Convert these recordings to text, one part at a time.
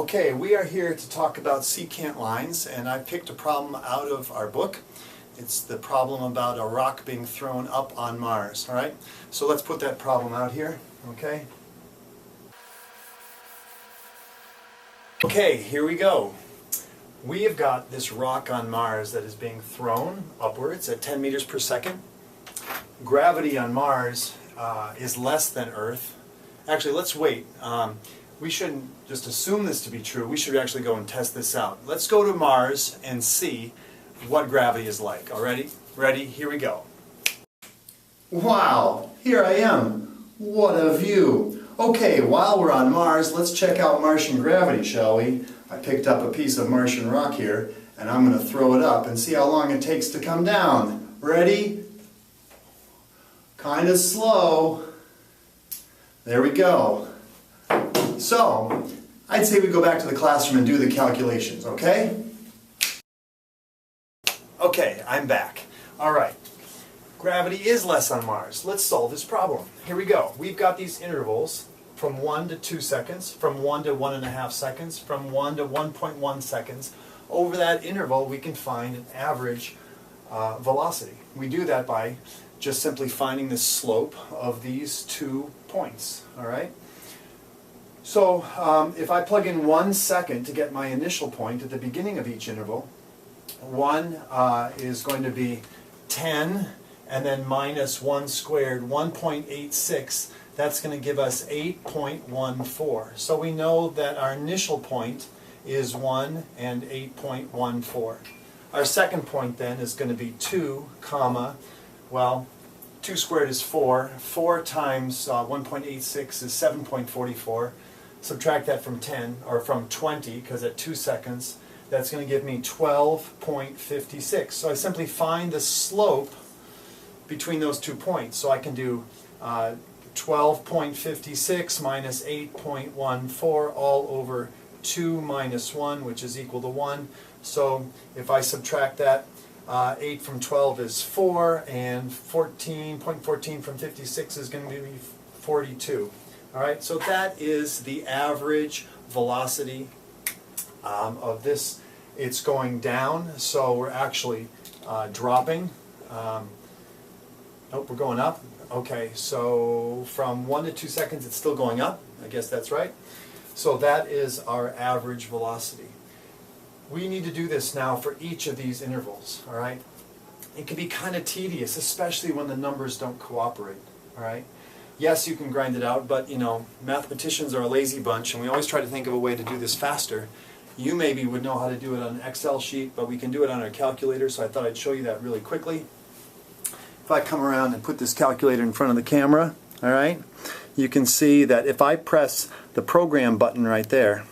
Okay, we are here to talk about secant lines, and I picked a problem out of our book. It's the problem about a rock being thrown up on Mars. All right, so let's put that problem out here. Okay. Okay, here we go. We have got this rock on Mars that is being thrown upwards at 10 meters per second. Gravity on Mars is less than Earth. Actually, let's wait. We shouldn't just assume this to be true. We should actually go and test this out. Let's go to Mars and see what gravity is like. All ready? Ready? Here we go. Wow! Here I am. What a view! Okay, while we're on Mars, let's check out Martian gravity, shall we? I picked up a piece of Martian rock here, and I'm going to throw it up and see how long it takes to come down. Ready? Kind of slow. There we go. So, I'd say we go back to the classroom and do the calculations, okay? Okay, I'm back. All right. Gravity is less on Mars. Let's solve this problem. Here we go. We've got these intervals from 1 to 2 seconds, from 1 to 1.5 seconds, from 1 to 1.1 seconds. Over that interval, we can find an average velocity. We do that by just simply finding the slope of these 2 points, all right? So if I plug in 1 second to get my initial point at the beginning of each interval, 1 is going to be 10, and then minus 1 squared, 1.86. That's going to give us 8.14. So we know that our initial point is 1 and 8.14. Our second point then is going to be 2, comma, well, 2 squared is 4. 4 times 1.86 is 7.44. Subtract that from 10, or from 20, because at 2 seconds, that's going to give me 12.56. So I simply find the slope between those 2 points. So I can do 12.56 minus 8.14 all over 2 minus 1, which is equal to 1. So if I subtract that, 8 from 12 is 4, and 14.14 from 56 is going to be 42. All right, so that is the average velocity of this. It's going down, so we're actually dropping. Nope, we're going up. Okay, so from 1 to 2 seconds, it's still going up. I guess that's right. So that is our average velocity. We need to do this now for each of these intervals, all right? It can be kind of tedious, especially when the numbers don't cooperate, all right? Yes, you can grind it out, but, you know, mathematicians are a lazy bunch, and we always try to think of a way to do this faster. You maybe would know how to do it on an Excel sheet, but we can do it on our calculator, so I thought I'd show you that really quickly. If I come around and put this calculator in front of the camera, all right, you can see that if I press the program button right there,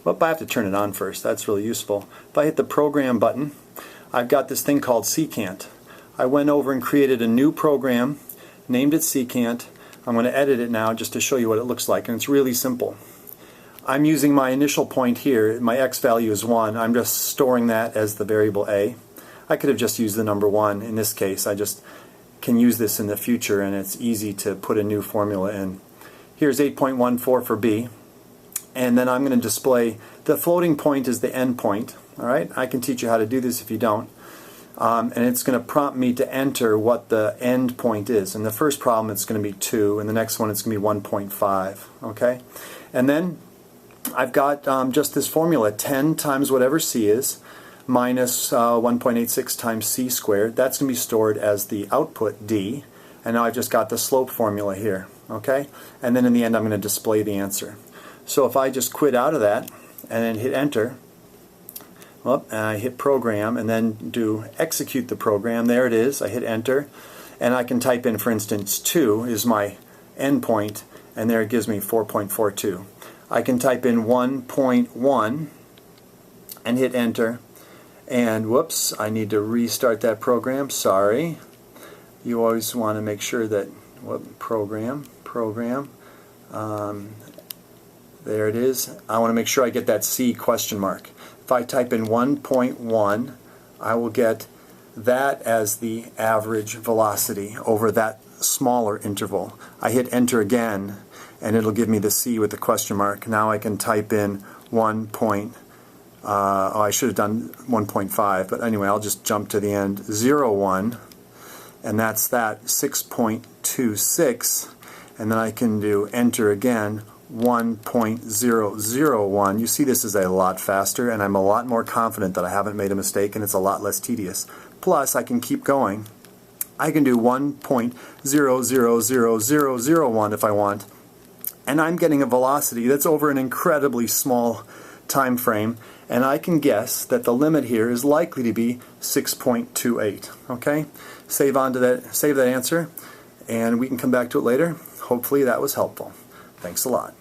well, I have to turn it on first. That's really useful. If I hit the program button, I've got this thing called Secant. I went over and created a new program, named it Secant. I'm going to edit it now just to show you what it looks like, and it's really simple. I'm using my initial point here. My x value is 1. I'm just storing that as the variable a. I could have just used the number 1. In this case, I just can use this in the future, and it's easy to put a new formula in. Here's 8.14 for b. And then I'm going to display the floating point is the end point. All right, I can teach you how to do this if you don't. And it's going to prompt me to enter what the end point is. In the first problem, it's going to be 2, and the next one, it's going to be 1.5. Okay, and then I've got just this formula: 10 times whatever c is minus 1.86 times c squared. That's going to be stored as the output d. And now I've just got the slope formula here. Okay, and then in the end, I'm going to display the answer. So if I just quit out of that and then hit enter, well, and I hit program and then do execute the program, there it is. I hit enter, and I can type in, for instance, 2 is my endpoint, and there it gives me 4.42. I can type in 1.1 and hit enter, and whoops, I need to restart that program. Sorry. You always want to make sure that program. There it is. I want to make sure I get that C question mark. If I type in 1.1, I will get that as the average velocity over that smaller interval. I hit enter again, and it'll give me the C with the question mark. Now I can type in oh, I should have done 1.5, but anyway, I'll just jump to the end, 0.1, and that's that, 6.26, and then I can do enter again, 1.001. You see this is a lot faster, and I'm a lot more confident that I haven't made a mistake, and it's a lot less tedious. Plus, I can keep going. I can do 1.000001 if I want, and I'm getting a velocity that's over an incredibly small time frame, and I can guess that the limit here is likely to be 6.28. Okay? Save that answer, and we can come back to it later. Hopefully that was helpful. Thanks a lot.